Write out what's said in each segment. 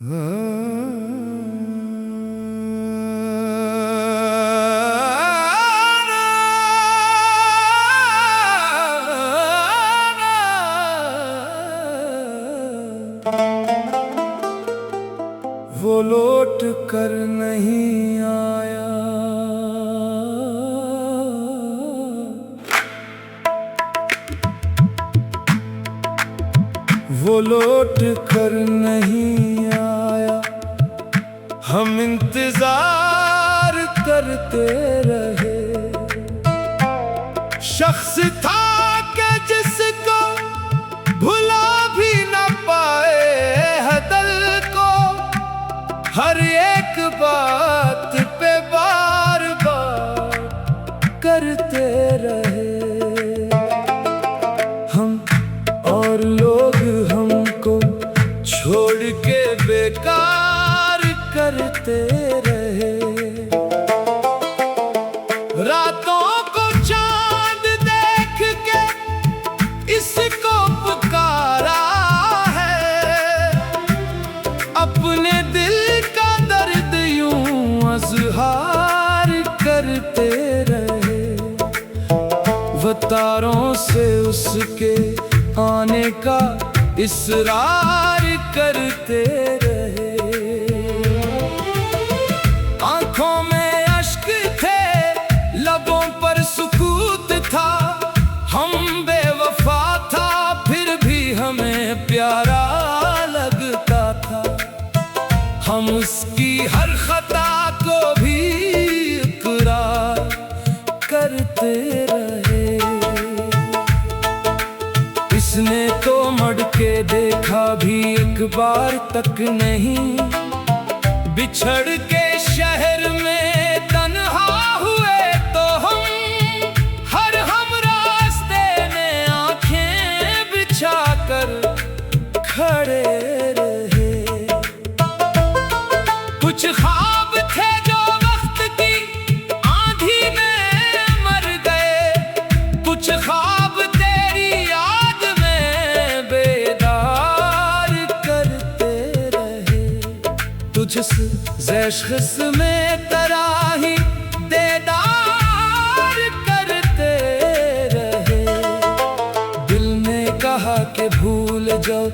वो लौट कर नहीं आया, वो लौट कर नहीं आया। हम इंतजार करते रहे। शख्स था कि जिसको भुला भी न पाए है दिल को, हर एक बात पे बार बार करते रहे। हम और लोग हमको छोड़ के बेकार करते रहे। रातों को चांद देख के इसको पुकारा है, अपने दिल का दर्द यूं अज़हार करते रहे। वतारों से उसके आने का इसरार करते रहे। आंखों में अश्क थे, लबों पर सुकूत था। हम बेवफा था, फिर भी हमें प्यारा लगता था। हम उसकी हर खता को भी इकरार करते रहे। इसने तो मड़ के देखा भी एक बार तक नहीं। बिछड़ के शहर में तन्हा हुए तो हम हर हम रास्ते में आंखें बिछा कर खड़े रहे। कुछ ख्वाब थे जो वक्त की आंधी में मर गए, कुछ ख्वाब तेरी याद में बेदार करते रहे। तुझसे ज़ैश में तराही देदार करते रहे। दिल ने कहा कि भूल जाओ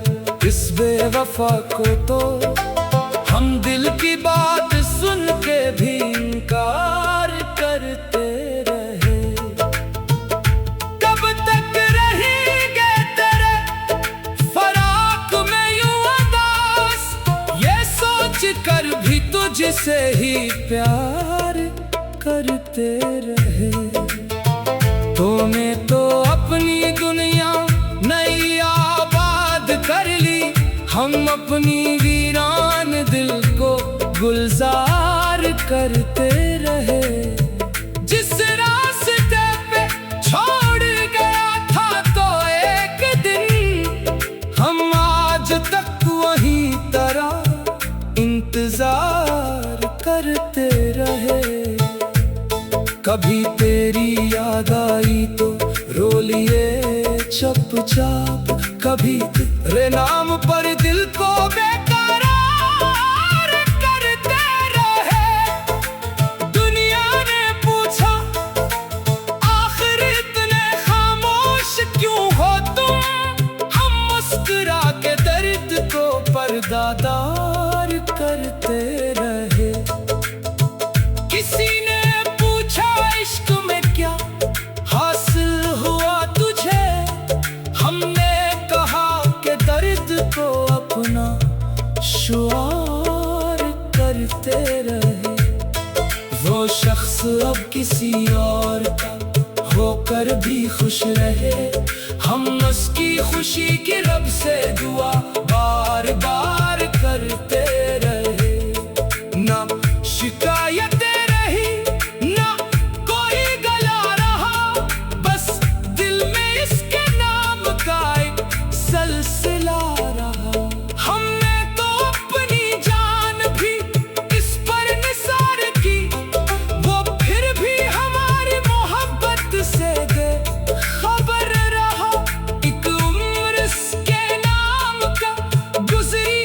इस बेवफा को, तो हम दिल की बात सुन के भी इनकार करते रहे। कब तक रहेंगे तेरे फराक में यूं उदास, ये सोच कर भी तुझसे ही प्यार करते रहे। तूने तो अपनी दुनिया नई आबाद कर ली, हम अपनी वीरान दिल को गुलजार करते रहे। जिस रास्ते पे छोड़ गया था तो एक दिन हम आज तक वही तरह इंतजार करते रहे। कभी तेरी याद आई तो रो लिए चुपचाप, कभी तेरे नाम पर दिल को बेकरार करते रहे। दुनिया ने पूछा आखिर इतने खामोश क्यों हो तुम, हम मुस्कुरा के दर्द को पर्दादार करते रहे। किसी ने पूछा इश्क में क्या हासिल हुआ तुझे, हमने कहा कि दर्द को अपना शुआर करते रहे। वो शख्स अब किसी और का होकर भी खुश रहे। हम उसकी खुशी की रब से दुआ बार बार करते रहे। ना शिकायतें रही, ना कोई गला रहा, बस दिल में इसके नाम का एक सिलसिला रहा। हमने तो अपनी जान भी इस पर निसार की, वो फिर भी हमारी मोहब्बत से बेखबर रहा। एक उम्र इसके नाम का गुजरी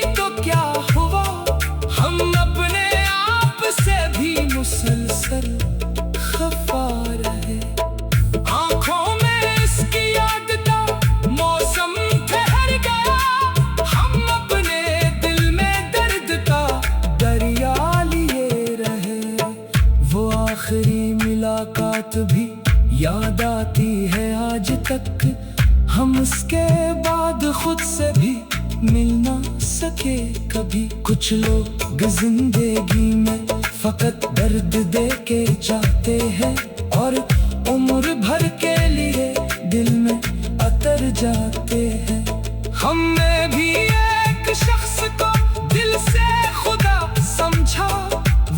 सके कभी। कुछ लोग जिंदगी में फकत दर्द दे के जाते हैं और उम्र भर के लिए दिल में अतर जाते हैं। हमने भी एक शख्स को दिल से खुदा समझा,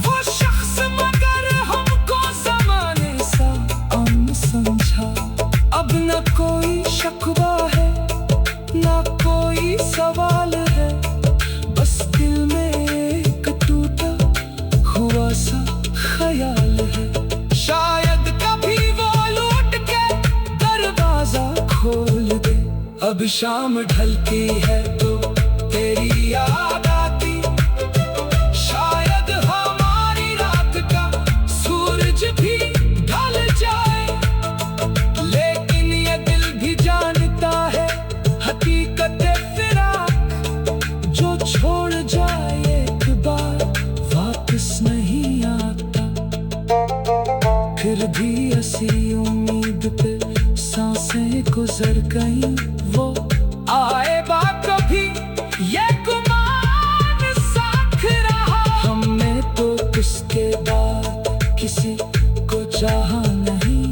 वो शख्स मगर हमको ज़माने सा आम समझा। अब न कोई शिकवा है ना कोई सवाल है, बस दिल में एक टूटा हुआ सा ख्याल है। शायद कभी वो लौट के दरवाजा खोल दे। अब शाम ढलती है तो तेरी याद आती, शायद हमारी रात का सूरज भी ढल जाए। लेकिन ये दिल भी जानता है हकीकत फिराक, जो छोड़ जाए एक बार वापस नहीं आता। फिर भी ऐसी उम्मीद पे सांसें गुजर गईं, वो आएगा कभी ये गुमान साथ रहा। हमने तो उसके बाद किसी को चाहा नहीं,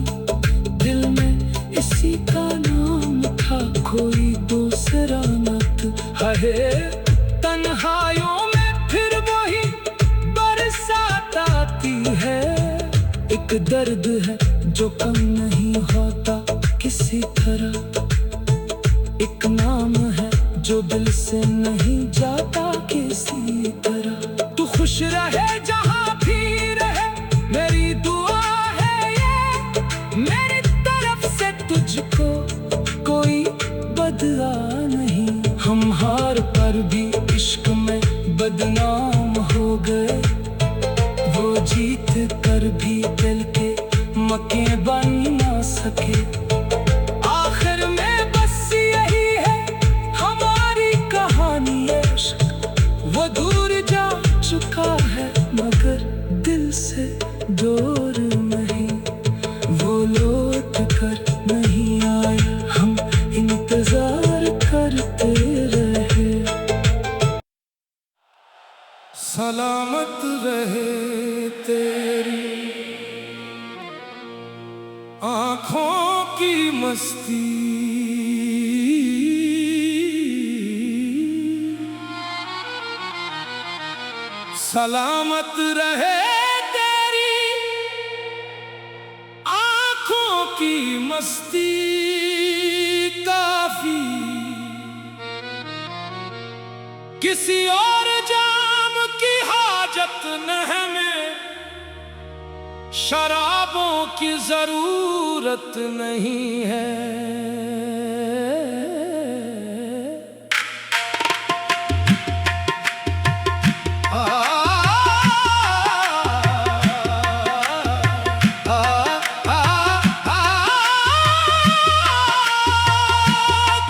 दिल में इसी का नाम था, कोई दूसरा मत है। तन्हाइयों में फिर वही बरसात आती है, एक दर्द है जो कम नहीं होता किसी तरह, एक नाम है जो दिल से नहीं जाता किसी तरह। तू खुश रहे जहाँ भी रहे, मेरी दुआ है ये मेरी तरफ से तुझको, कोई बदला नहीं। हम हार पर भी इश्क में बदनाम हो गए, वो जीत कर भी दिल के मक्के बन ना सके। आखिर में बस यही है हमारी कहानी इश्क, वो दूर जा चुका है मगर दिल से दूर नहीं, वो लौट कर नहीं आया, हम इंतजार करते रहे। सलामत रहे तेरी आँखों की मस्ती, सलामत रहे तेरी आँखों की मस्ती काफी, किसी और जाम की हाजत न हमें, शराबों की जरूरत नहीं है।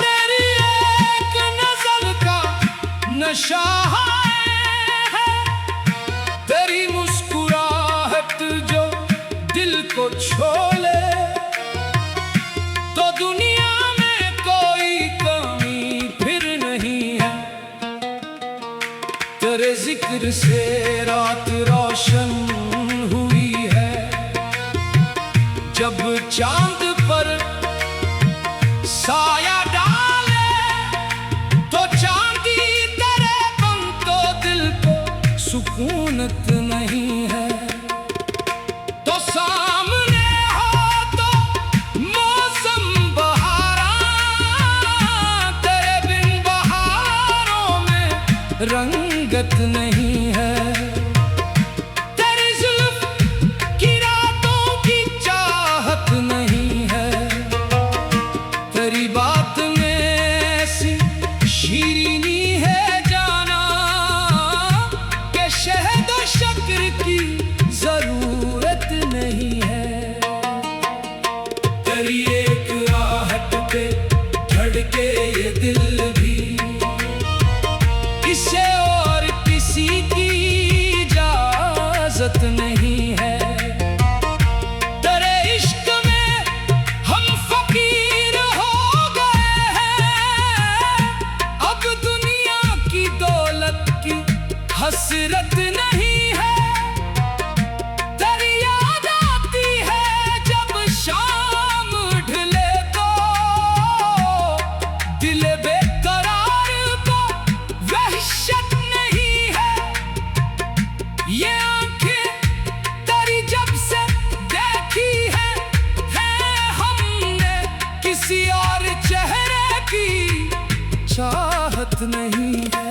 तेरी एक नजर का नशा है, तेरी मुस्कुराहट जो दिल को छोले, तो दुनिया में कोई कमी फिर नहीं है। तेरे जिक्र से रात रोशन हुई है, जब चांद पर साया डाले, तो चांदी तेरे बन तो दिल को सुकूनत नहीं है। तो सामने हो तो मौसम बहारा, तेरे बिन बहारों में रंगत नहीं है। तेरी जुल्फ की रातों की चाहत नहीं है, तेरी बात में ऐसी शीरीनी है जाना, के शहद और शक्कर की जरूरत नहीं है। तेरी एक आहट पे धड़के ये दिल भी, इसे और किसी की इजाजत नहीं है। तेरे इश्क में हम फकीर हो गए हैं, अब दुनिया की दौलत हसरत नहीं है, तेरी याद आती है जब शाम ढले तो, दिल बेकरार को वहशत नहीं है। ये आंखें तेरी जब से देखी है हमने, किसी और चेहरे की चाहत नहीं है।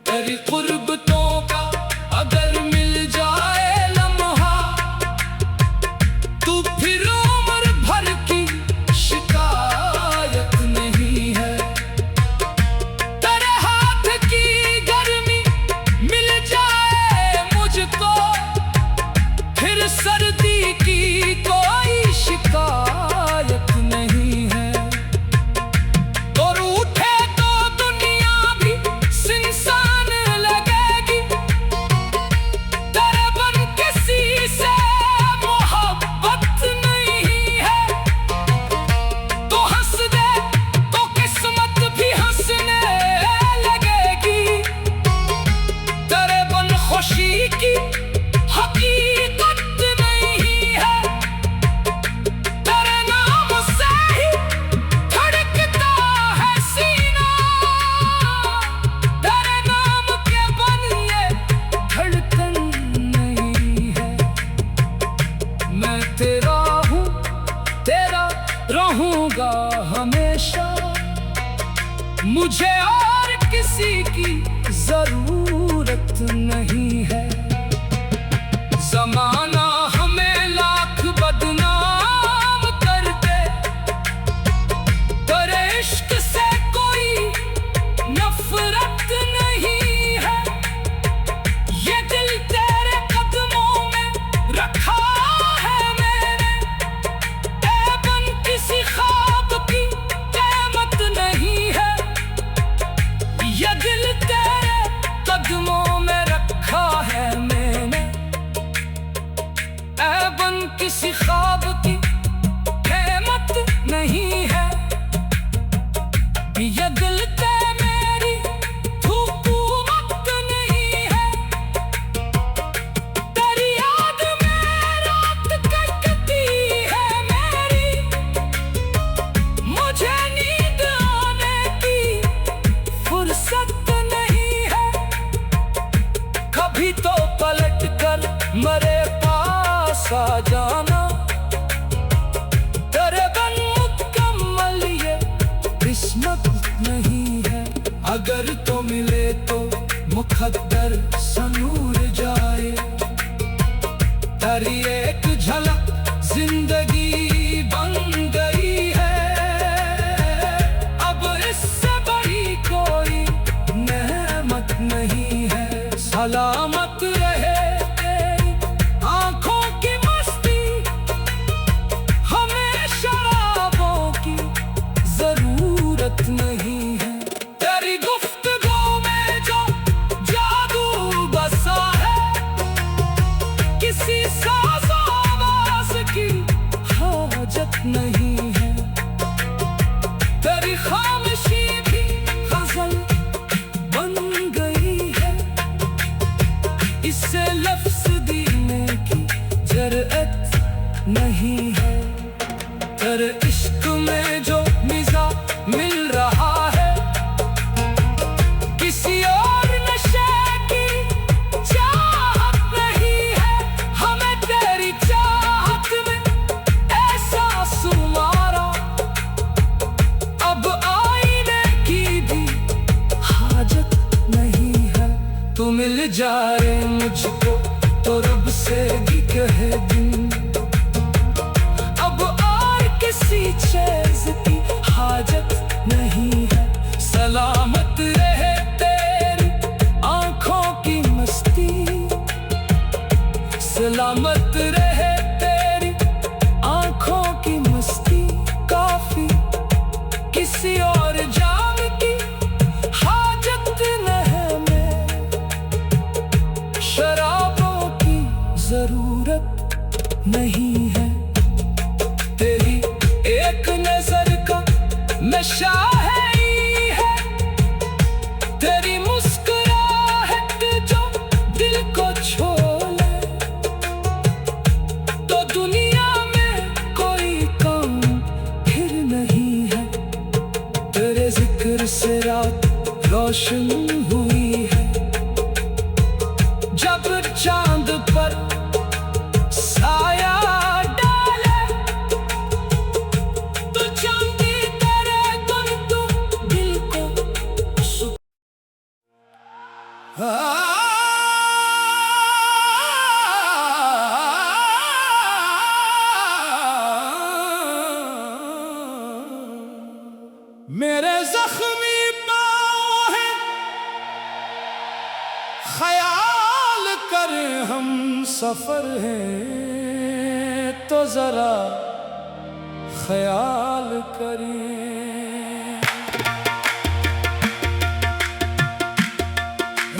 तेरी कुर्बतों का अगर मिल जाए लम्हा, तो फिर उम्र भर की शिकायत नहीं है। तेरे हाथ की गर्मी मिल जाए मुझको, फिर सर्दी की कोई शिकायत नहीं है। और उठे तो दुनिया भी सुनसान लगेगी, तेरे बन किसी से मोहब्बत नहीं है। तो हंस दे तो किस्मत भी हंसने लगेगी, तेरे बन खुशी की हकीकत नहीं है। तेरे नाम से ही धड़कता है सीना, तेरे नाम के बन ये धड़कन नहीं है। मैं तेरा हूँ, तेरा रहूंगा हमेशा, मुझे और किसी की जरूरत नहीं है। ज़माना हमें लाख बदनाम कर दे, तेरे इश्क से कोई नफरत नहीं है। ये दिल तेरे कदमों में रखा है मैंने, ऐ बन किसी ख्वाब की कीमत नहीं है। ये दिल तेरे कदमों में रखा है मैंने, ऐ बन किसी ख्वाब की कीमत नहीं है। ये दिल ते मेरी हुकूमत नहीं है। तेरी याद में रात कटती है मेरी, मुझे नींद आने की फुर्सत नहीं है। कभी तो पलट कर मेरे पास आ जाना, तेरे बन मुकम्मल ये किस्मत नहीं है। अगर तो मिले तो मुकद्दर संूर जाए, तेरी एक झलक जिंदगी बन गई है। अब इससे बड़ी कोई नेमत नहीं है। सलामत रहे तेरी आंखों की मस्ती, हमें शराबों की जरूरत नहीं है। तेरी गुफ्तगू में जो जादू बसा है, किसी साज़ो आवाज़ की हाजत नहीं है। तेरी खामोशी भी गज़ल बन गई है, इससे लफ्ज़ देने की जरअत नहीं है। तेरे इश्क में जो मिज़ा मिल रहा है, किसी और नशे की चाहत नहीं है। हमें तेरी चाहत में एहसास मारा, अब आईने की भी हाजत नहीं है। तू मिल जाए मुझको तो रब से भी कहे दिन, अब और किसी चीज की हाजत नहीं है। सलामत रहे तेरी आंखों की मस्ती, सलामत रहे तेरी आंखों की मस्ती। काफी किसी और जाम की हाजत न है। मैं शराबों की जरूरत नहीं है। तेरी एक नजर का नशा है, तेरी मुस्कुराहट रोशन हुई है। जब चांद पर साया डाले तो चांदी तेरे गुन तू दिल को मेरे जख्मी पाँव है, ख्याल कर हम सफर हैं तो जरा ख्याल करें।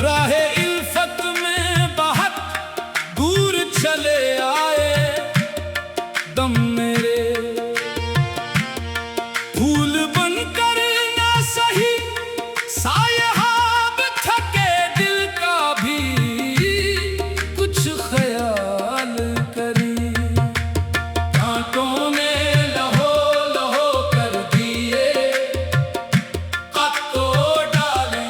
राहे इल्फत में बहुत दूर चले आए दम मेरे, फूल बनकर ना सही सायाब थके दिल का भी कुछ ख्याल करें। कांटों ने लहो लहो कर दिए कत्तो डाले,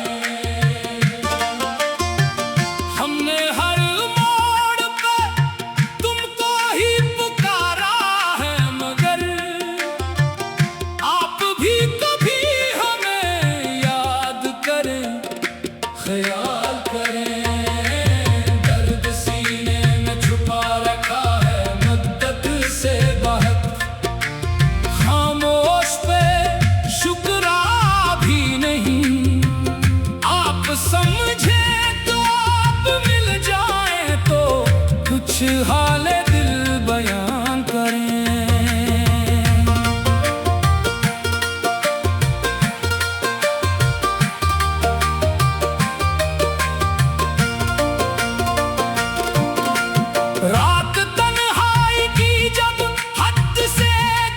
हमने हर मोड़ पे तुमको ही पुकारा है, मगर आप भी कभी हमें याद करें, ख्याल करें। दर्द सीने में छुपा रखा है मद्दत से बहुत, खामोश पे शुक्रा भी नहीं। आप समझे तो आप मिल जाए तो कुछ हाल दिल बयान करें। रात तन्हाई की जब हद से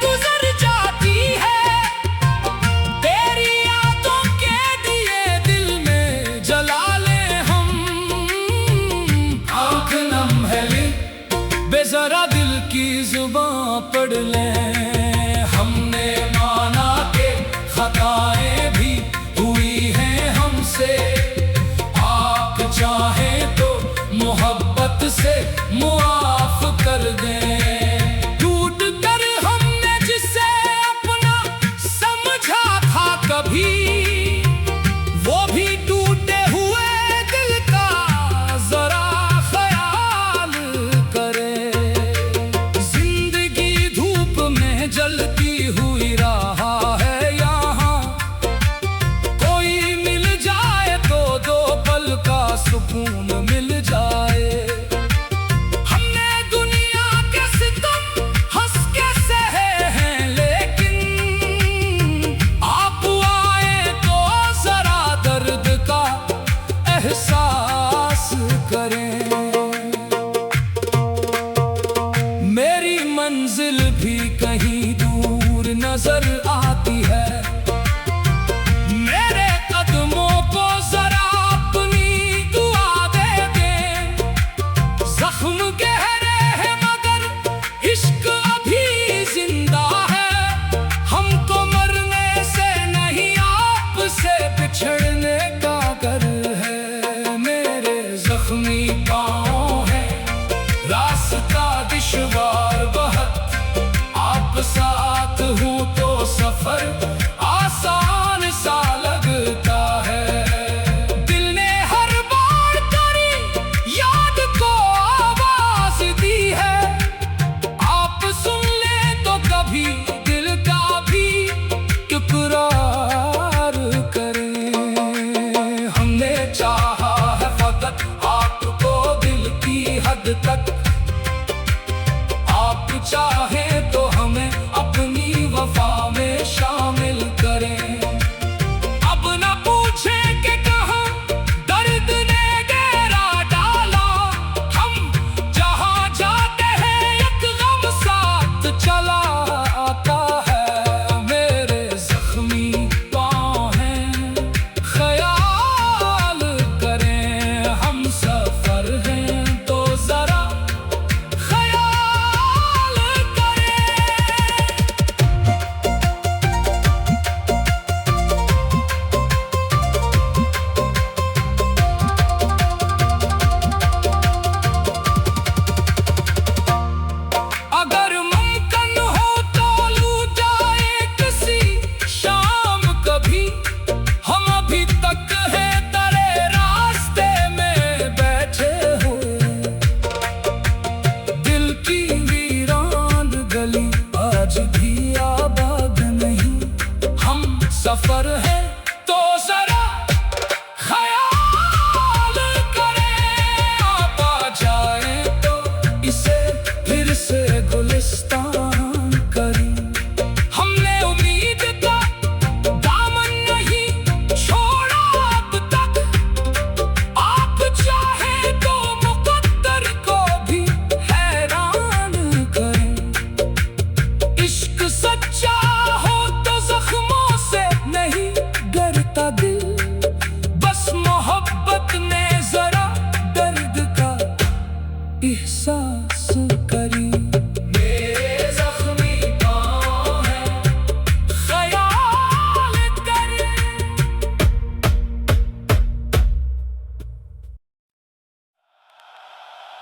गुजर जाती है, तेरी यादों के दिए दिल में जला ले हम। आँख नम है बेजरा दिल की जुबां पढ़ ले, हमने माना के खताएं भी हुई हैं हमसे। आप चाहे तो मोहब्बत से मुआफ कर दें। टूट कर हमने जिसे अपना समझा था कभी, वो भी टूटे हुए दिल का जरा ख्याल करे। जिंदगी धूप में जलती हुई रहा है यहाँ, कोई मिल जाए तो दो पल का सुकून मिल जाए। हमने दुनिया के सितम हंस के सहे हैं, लेकिन आप आए तो जरा दर्द का एहसास करें। मेरी मंजिल भी कहीं दूर नजर आती है, मेरे कदमों को जरा अपनी दुआ दे दें। जख्म गहरे हैं मगर इश्क अभी जिंदा है, हमको मरने से नहीं आपसे बिछड़ने का डर है। मेरे जख्मी पाँव है, रास्ता दुश्वार बहुत, आप साथ हूँ तो सफर आसान सा लगता है। दिल ने हर बार तेरी याद को आवाज दी है, आप सुन ले तो कभी दिल का भी इकरार करें। हमने चाहा है फकत आपको दिल की हद तक, आप चाहे तो हमें अपनी वफा में शामिल करें। अब न पूछे कि कहाँ दर्द ने घेरा डाला, हम जहाँ जाते हैं एक गम साथ चला आता है। मेरे जख्मी पाँव हैं, ख्याल करें हम सफर हैं तो जरा ख्याल करें।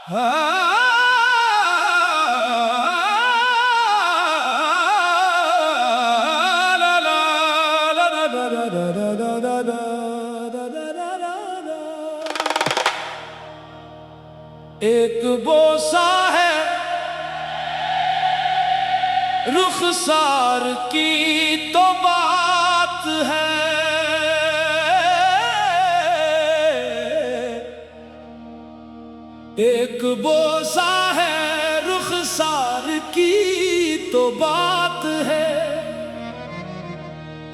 एक बोसा है रुखसार की तो बात है, एक बोसा है रुखसार की तो बात है।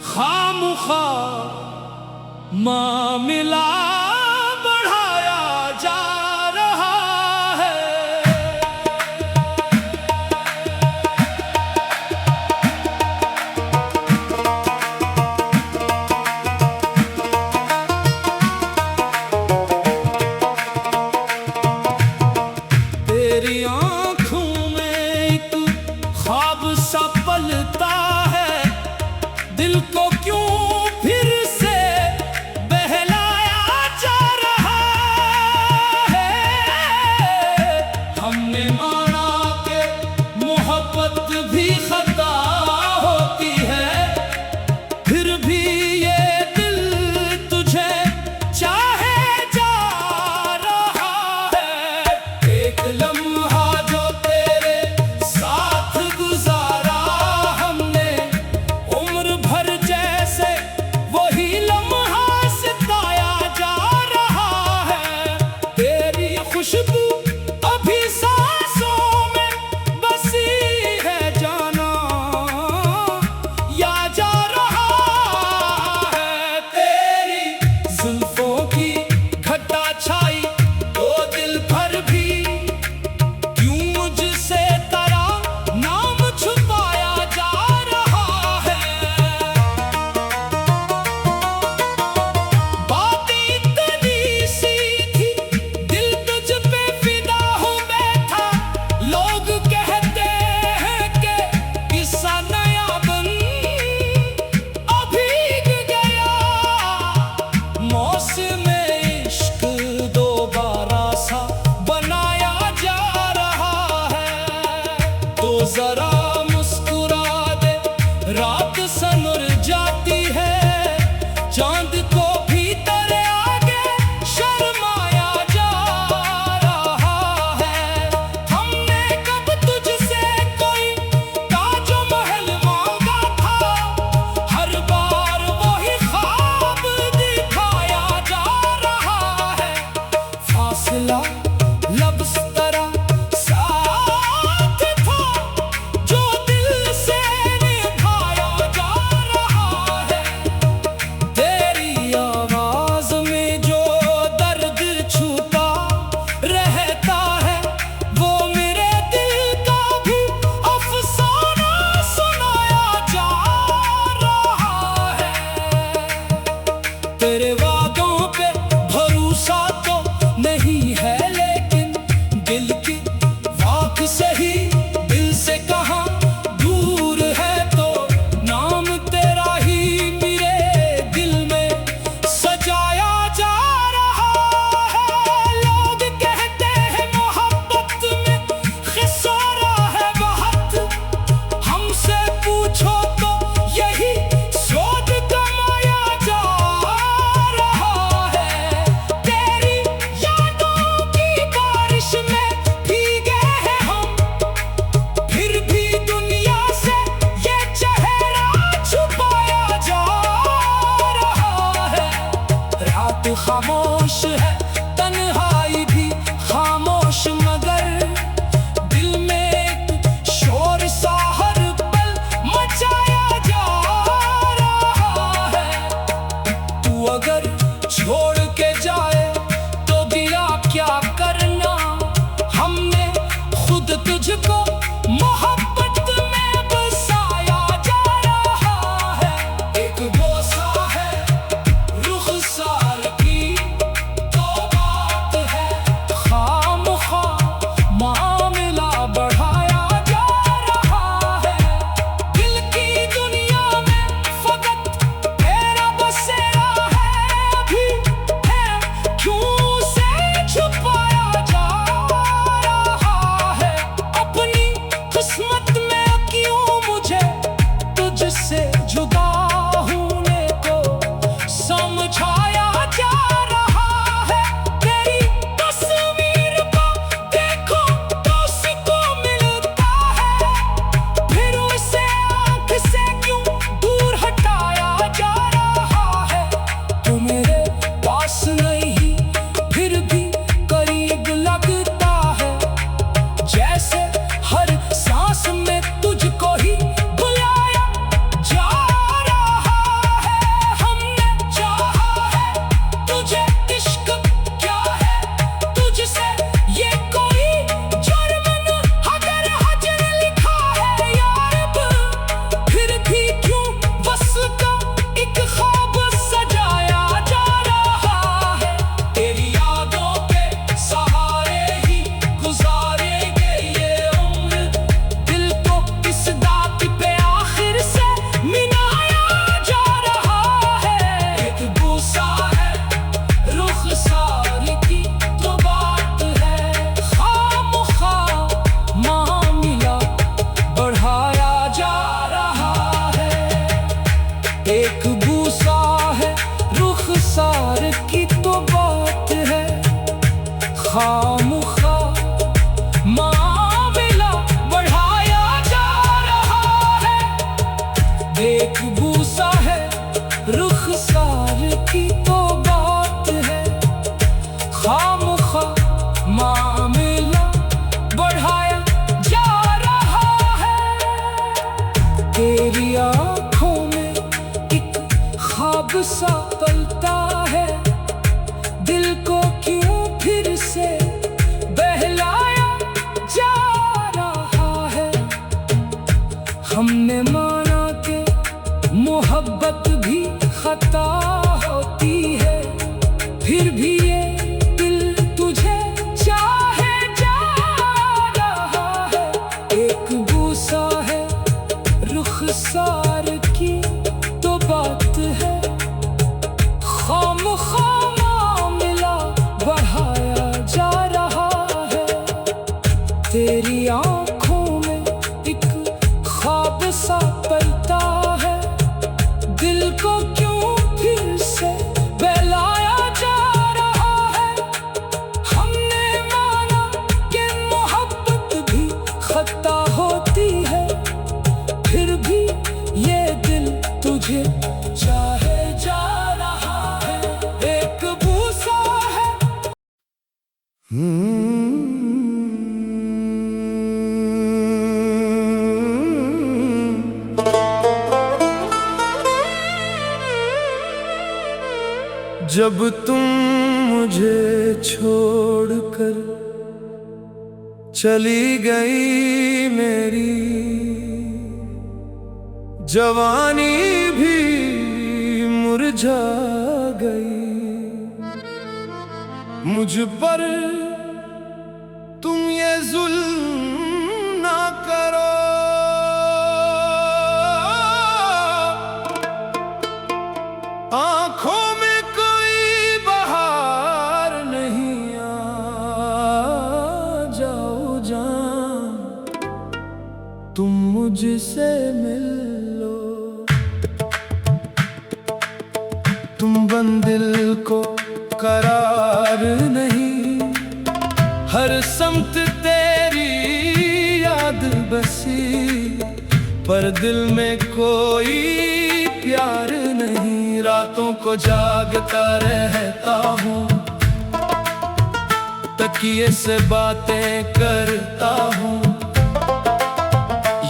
खामखा मामला बढ़ाया जा रहा है। तेरी आंखों में एक ख्वाब सा पलता है, दिल को क्यों फिर से बहलाया जा रहा है। हमने माना कि मोहब्बत भी खता होती है, फिर भी ये दिल तुझे चाहे जा रहा है। एक लम्हा जो तेरे साथ गुजारा हमने, उम्र भर जैसे वही लम्हा सिताया जा रहा है। तेरी खुशबू अभी सांसों में बसी है, जाना या जा रहा है। तेरी जुल्फों की घटा छाई तो दिल भर भी क्यों मुझसे तेरा नाम छुपाया जा रहा है। बातें इतनी सी थी, दिल तुझ पे फिदा हो बैठा। लोग कहते हैं कि किस्सा नया बन अभी गया। मौसम इश्क दोबारा सा बनाया जा रहा है। तो जरा मुस्कुरा दे, रात सनुर जाती है। चांद को भी तेरे आगे शर्माया जा रहा है। हमने कब तुझसे कोई ताजो महल मांगा था, हर बार वही ख्वाब दिखाया जा रहा है। फासला लफ्ज़ तेरा साथ था, जो दिल से निभाया जा रहा है। तेरी आवाज़ में जो दर्द छुपा रहता है, वो मेरे दिल का भी अफसाना सुनाया जा रहा है। तेरे वादों पे भरोसा तो नहीं है, लेकिन दिल की वाक सही दिल से कहाँ दूर है। तो नाम तेरा ही मेरे दिल में सजाया जा रहा है। लोग कहते हैं मोहब्बत में खिसारा है बहुत, हमसे पूछो तो यही सोच कमाया जा रहा है। तेरी यादों की बारिश में भीगे हैं हम, फिर भी दुनिया से ये चेहरा छुपाया जा रहा है। रात खामोश है, तन्हाई भी खामोश, मगर दिल में एक शोर सा हर पल मचाया जा रहा है। तू अगर छोड़ के जाए तो दिया क्या करना, हमने खुद तुझको मोहब्बत में बसाया जा रहा है। एक बोसा है रुखसार की तो बात है, खामखा मामला बढ़ाया जा रहा है। एक बूसा है रुखसार की तो बात है, खामखा मामला बढ़ाया जा रहा है। तेरी आंखों में एक ख्वाब सा पलता है, दिल को क्यों फिर से बहलाया जा रहा है। हमने माना कि मोहब्बत भी खता होती है, फिर भी ये दिल तुझे चाहे जा रहा है। एक बूसा है रुखसार की तो बात है, खामखा मामला बढ़ाया जा रहा है। तेरी आंखों में एक ख्वाब सा पलता है, दिल को क्यों फिर से बहलाया जा रहा है। हमने माना कि मोहब्बत भी खता होती है, फिर भी ये दिल तुझे चाहे जा रहा है। एक बूसा है। जब तुम मुझे छोड़कर चली गई, मेरी जवानी भी मुरझा गई। मुझ पर तुम ये जुल्म ना करो, आंखों में कोई बहार नहीं, आ जाओ जान तुम मुझसे मिल लो। तुम बंद दिल को करार नहीं, हर समत तेरी याद बसी, पर दिल में कोई प्यार नहीं। रातों को जागता रहता हूँ, तकिए से बातें करता हूँ।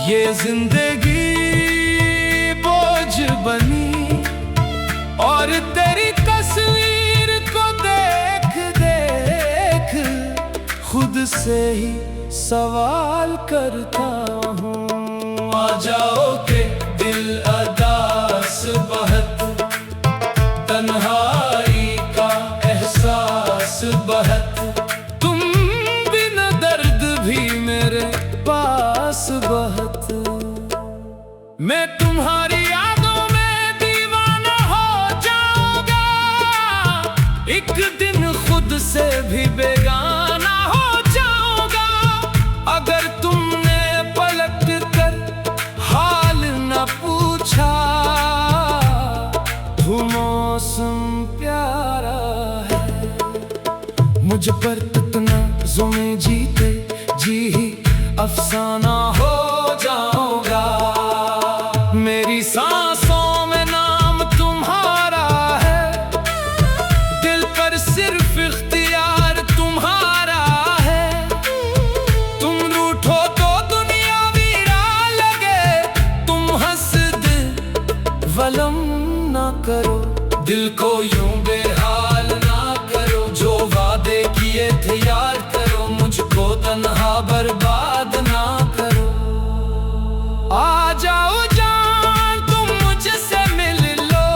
ये जिंदगी बोझ बनी और तेरी तस्वीर को देख देख खुद से ही सवाल करता हूँ। आ जाओ के दिल अदास बहुत, तन्हाई का एहसास बहुत, तुम बिना दर्द भी मेरे पास बहुत। मैं तुम्हारी यादों में दीवाना हो जाऊंगा, एक दिन खुद से भी बेगाना हो जाऊंगा। अगर तुमने पलट कर हाल न पूछा, मौसम प्यारा है। मुझ पर कितना जुल्म जीते जी ही अफसाना हो जाऊंगा। मेरी सांसों में नाम तुम्हारा है, दिल पर सिर्फ इख्तियार तुम्हारा है। तुम रूठो तो दुनिया वीरा लगे, तुम हंस दे वलम ना करो, दिल को यूं बेहाल ना करो। जो वादे किए थे याद करो, मुझको तन्हा बर्बाद ना करो। आ जाओ जान तुम मुझसे मिल लो,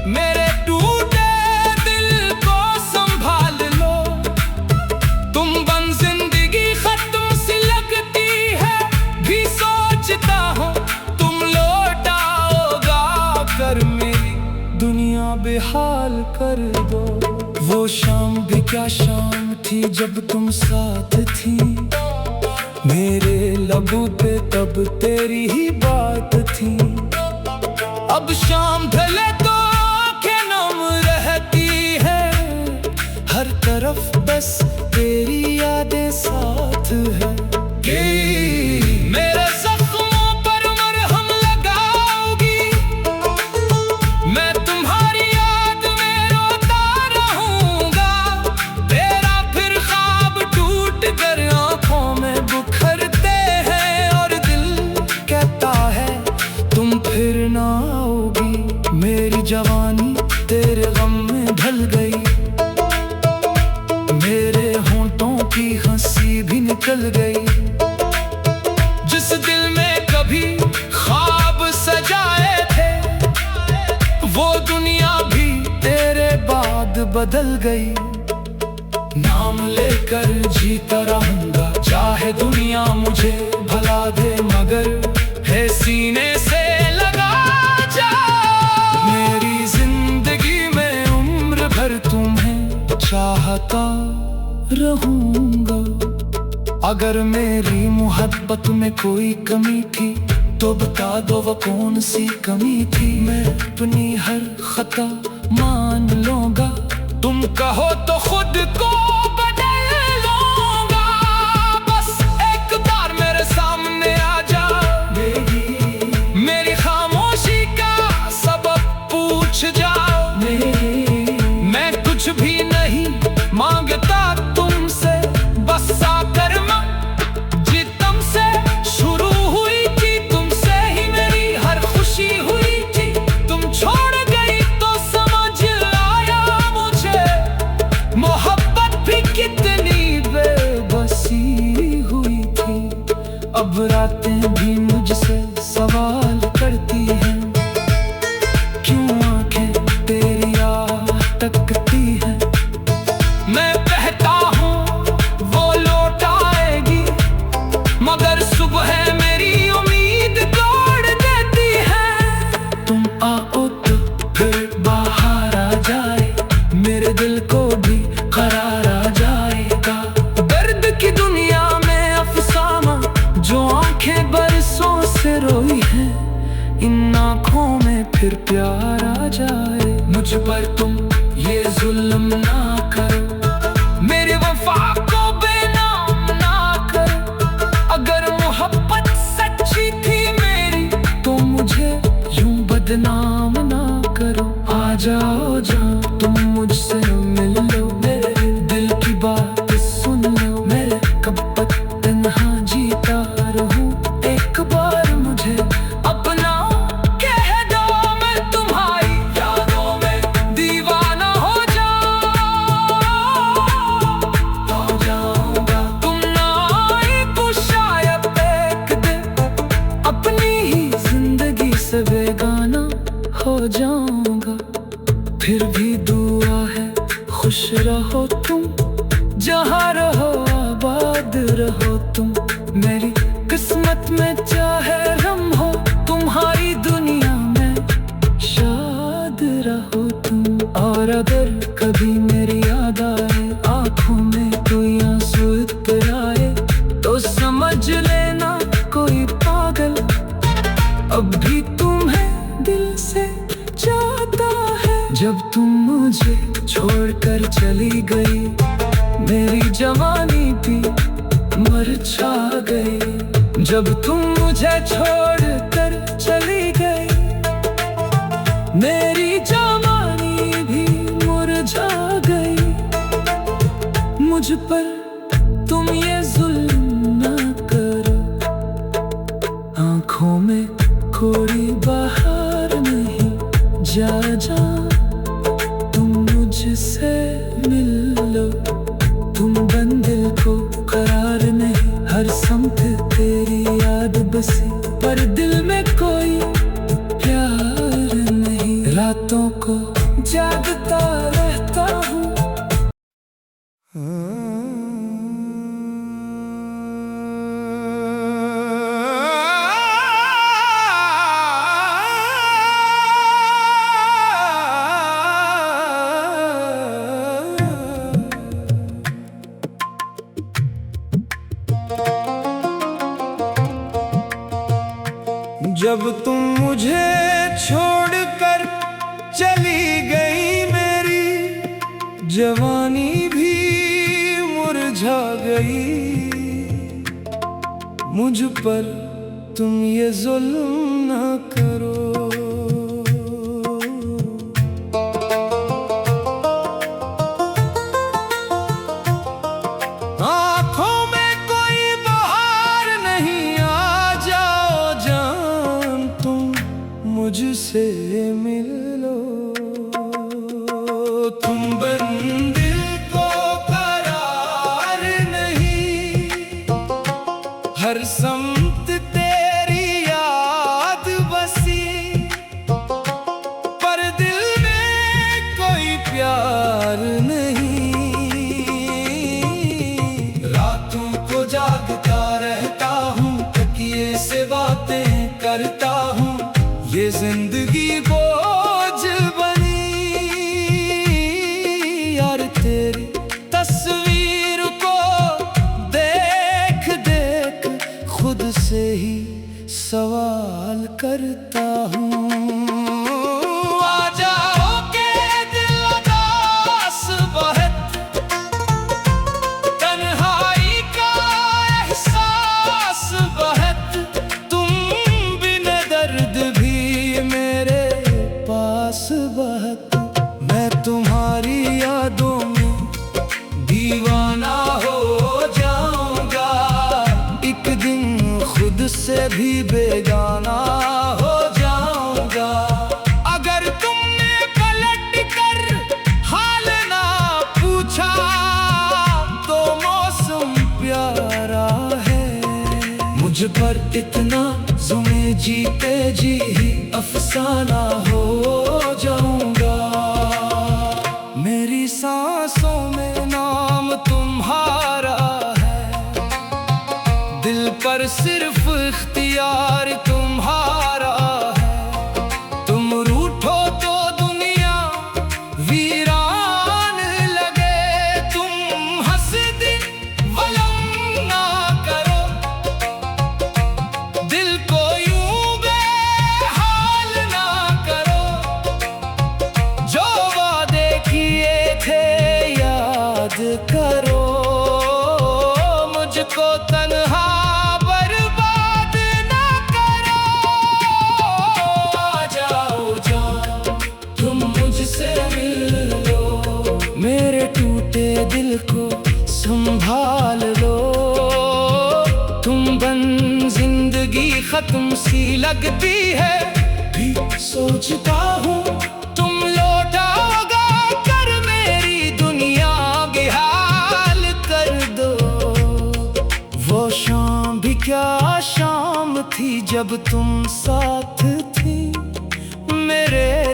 मेरे टूटे दिल को संभाल लो। तुम बन जिंदगी खत्म सी लगती है, भी सोचता हूँ तुम लौट आओगा कर मेरी दुनिया बेहाल कर दो। वो शाम भी क्या शाम थी जब तुम साथ थी, मेरे लबों पे तब तेरी ही बात थी। अब शाम ढले तो आंखें नम रहती है, हर तरफ बस तेरी यादें साथ है। मेरे जख्मों पर मरहम लगाओगी, मैं तुम्हारी याद में रोता रहूंगा। तेरा फिर ख्वाब टूट कर आंखों में बुखरते हैं, और दिल कहता है तुम फिर ना आओगी। मेरी जवानी तेरे गम में ढल गई, मेरे होंठों की हंसी भी निकल गई। जिस दिल में कभी ख्वाब सजाए थे, वो दुनिया भी तेरे बाद बदल गई। नाम लेकर जीता रहूंगा, चाहे दुनिया मुझे भला दे, मगर है सीने से लगा जा। मेरी जिंदगी में उम्र भर तुम्हें चाहता रहूंगा। अगर मेरी मोहब्बत में कोई कमी थी तो बता दो वो कौन सी कमी थी। मैं अपनी हर खता मान लूंगा, तुम कहो तो खुद को बदल लूंगा। बस एक बार मेरे सामने आ जा, मेरी खामोशी का सबब पूछ जाओ। मैं कुछ भी नहीं मांगता तुमसे, बस आकर जी तुमसे शुरू हुई थी, तुमसे ही मेरी हर खुशी हुई थी। तुम छोड़ गई तो समझ आया मुझे, मोहब्बत भी कितनी बेबसी हुई थी। अब रातें भी मुझसे सवाल करती हैं, क्यों आंखें तेरी याद तकती हैं। मैं कहता हूँ वो लौट आएगी, मगर सुबह मेरी उम्मीद तोड़ देती है। तुम आओ तो फिर बाहर आ जाए, मेरे दिल को भी करार आ जाएगा। दर्द की दुनिया में अफसाना, जो आंखें बरसों से रोई है, इन आंखों में फिर प्यार आ जाए। मुझ पर तुम ये जुल्म ना करो, मेरे वफा को बेनाम ना करो। अगर मोहब्बत सच्ची थी मेरी तो मुझे यूं बदनाम ना करो। आ जाओ जहाँ तुम मुझसे मिल लो, मेरे दिल की बात सुन लो। मेरे कब तक तन्हा जीता रहूं, एक बार मुझे अपना कह दो। मैं तुम्हारी यादों में दीवाना हो जाऊंगा। तुम ना आई तो शायद एक दिन अपनी ही जिंदगी से बेगाना हो जाऊंगा। फिर भी दुआ है खुश रहो तुम, जहाँ रहो आबाद रहो तुम। मेरी किस्मत में चाहे गम हो, तुम्हारी दुनिया में शाद रहो तुम। और अगर कभी मेरी याद आए, आंखों में कोई आंसू इतर आए, तो समझ लेना कोई पागल अब भी तुम्हें दिल से चाहता है। जब तुम मुझे छोड़कर चली गई, मेरी जवानी भी मरछा गई। जब तुम मुझे छोड़कर चली गई, मेरी जवानी भी मुरझा गई। मुझ पर तुम ये जुल्म ना करो, आंखों में कोई बाहर नहीं। जा तुम मुझसे मिल लो, तुम बंदिल को करार नहीं। हर समत तेरी याद बसी, पर दिल में कोई प्यार नहीं। रातों को जागता रहता हूँ। जब तुम मुझे छोड़कर चली गई, मेरी जवानी भी मुरझा मुरझा गई। मुझ पर तुम ये जुल्म न करो। आँखों में कोई बहार नहीं, आ जाओ जान तुम मुझसे मिल लो। तुम बिन दिल को करार नहीं, हर समत तेरी याद बसी, पर दिल में कोई प्यार नहीं। रातों को जागता रहता हूँ, तकिए से बातें करता हूँ, ये जिंदगी बोझ बनी। यार तेरी तस्वीर को देख देख खुद से ही सवाल करता हूँ। आ जाओ के दिल उदास बहुत, तन्हाई का एहसास बहुत, तुम बिन दर्द भी मेरे पास बहुत। मैं तुम्हारी यादों में दीवाना हो जाऊंगा, एक दिन खुद से भी बेगाना हो जाऊंगा। अगर तुमने पलट कर हाल ना पूछा, तो मौसम प्यारा है। मुझ पर इतना जुमे जीते जी ही अफसाना हो जाऊंगा। मेरी सांसों में नाम तुम्हारा है, दिल पर सिर्फ इख्तियार तुम्हारा है। तुम रूठो तो दुनिया वीरान लगे, तुम हंस दिन वलम ना करो, दिल को यूं बेहाल ना करो। जो वादे किए थे याद करो, मुझको तन्हा बर्बाद ना करो। आ जाओ जान तुम मुझसे मिल लो, मेरे टूटे दिल को संभाल लो। तुम बन जिंदगी खत्म सी लगती है, भी सोचता हूँ तुम लौटाओगा कर मेरी दुनिया बेहाल कर दो। वो शाम भी क्या शाम थी जब तुम साथ